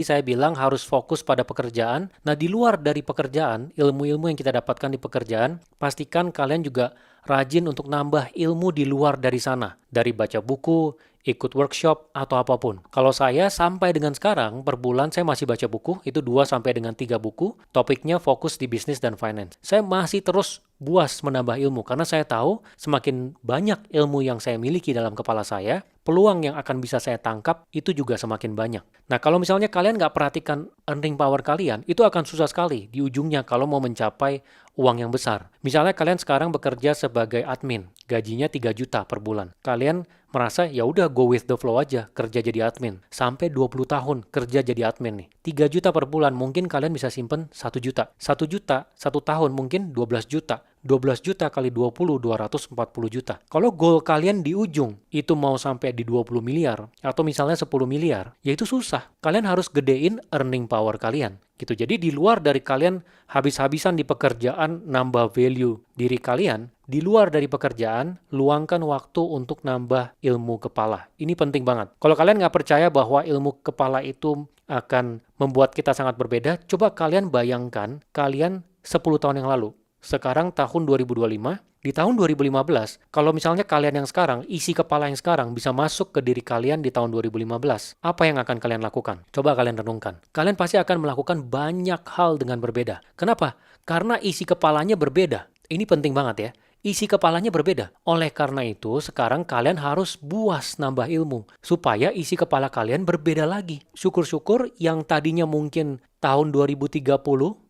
Saya bilang harus fokus pada pekerjaan. Nah, di luar dari pekerjaan, ilmu-ilmu yang kita dapatkan di pekerjaan, pastikan kalian juga rajin untuk nambah ilmu di luar dari sana. Dari baca buku, ikut workshop, atau apapun. Kalau saya sampai dengan sekarang, per bulan saya masih baca buku, itu 2 sampai dengan 3 buku, topiknya fokus di bisnis dan finance. Saya masih terus buas menambah ilmu, karena saya tahu semakin banyak ilmu yang saya miliki dalam kepala saya, peluang yang akan bisa saya tangkap itu juga semakin banyak. Nah, kalau misalnya kalian nggak perhatikan earning power kalian, itu akan susah sekali di ujungnya kalau mau mencapai uang yang besar. Misalnya kalian sekarang bekerja sebagai admin, gajinya 3 juta per bulan. Kalian merasa ya udah go with the flow aja kerja jadi admin. Sampai 20 tahun kerja jadi admin nih. 3 juta per bulan mungkin kalian bisa simpen 1 juta. 1 juta, 1 tahun mungkin 12 juta. 12 juta kali 20, 240 juta. Kalau goal kalian di ujung itu mau sampai di 20 miliar atau misalnya 10 miliar, ya itu susah. Kalian harus gedein earning power kalian. Gitu. Jadi di luar dari kalian habis-habisan di pekerjaan nambah value diri kalian, di luar dari pekerjaan, luangkan waktu untuk nambah ilmu kepala. Ini penting banget. Kalau kalian nggak percaya bahwa ilmu kepala itu akan membuat kita sangat berbeda, coba kalian bayangkan kalian 10 tahun yang lalu. Sekarang tahun 2025, di tahun 2015, kalau misalnya kalian yang sekarang, isi kepala yang sekarang bisa masuk ke diri kalian di tahun 2015, apa yang akan kalian lakukan? Coba kalian renungkan. Kalian pasti akan melakukan banyak hal dengan berbeda. Kenapa? Karena isi kepalanya berbeda. Ini penting banget ya. Isi kepalanya berbeda. Oleh karena itu, sekarang kalian harus buas nambah ilmu. Supaya isi kepala kalian berbeda lagi. Syukur-syukur yang tadinya mungkin tahun 2030,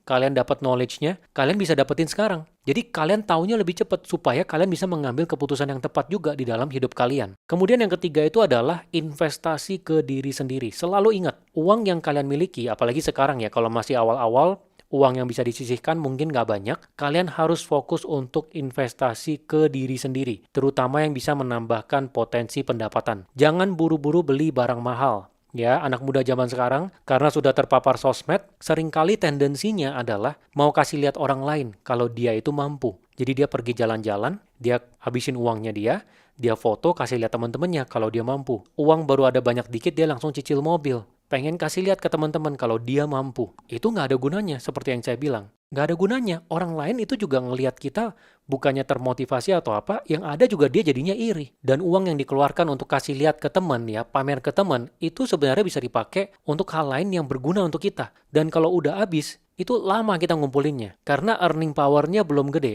kalian dapat knowledge-nya, kalian bisa dapetin sekarang. Jadi kalian taunya lebih cepat supaya kalian bisa mengambil keputusan yang tepat juga di dalam hidup kalian. Kemudian yang ketiga itu adalah investasi ke diri sendiri. Selalu ingat, uang yang kalian miliki, apalagi sekarang ya, kalau masih awal-awal, uang yang bisa disisihkan mungkin nggak banyak, kalian harus fokus untuk investasi ke diri sendiri, terutama yang bisa menambahkan potensi pendapatan. Jangan buru-buru beli barang mahal. Ya, anak muda zaman sekarang, karena sudah terpapar sosmed, seringkali tendensinya adalah mau kasih lihat orang lain kalau dia itu mampu. Jadi dia pergi jalan-jalan, dia habisin uangnya dia foto kasih lihat teman-temannya kalau dia mampu. Uang baru ada banyak dikit, dia langsung cicil mobil. Pengen kasih lihat ke teman-teman kalau dia mampu. Itu nggak ada gunanya, seperti yang saya bilang. Nggak ada gunanya. Orang lain itu juga ngelihat kita bukannya termotivasi atau apa, yang ada juga dia jadinya iri. Dan uang yang dikeluarkan untuk kasih lihat ke teman, ya, pamer ke teman, itu sebenarnya bisa dipakai untuk hal lain yang berguna untuk kita. Dan kalau udah habis, itu lama kita ngumpulinnya. Karena earning power-nya belum gede.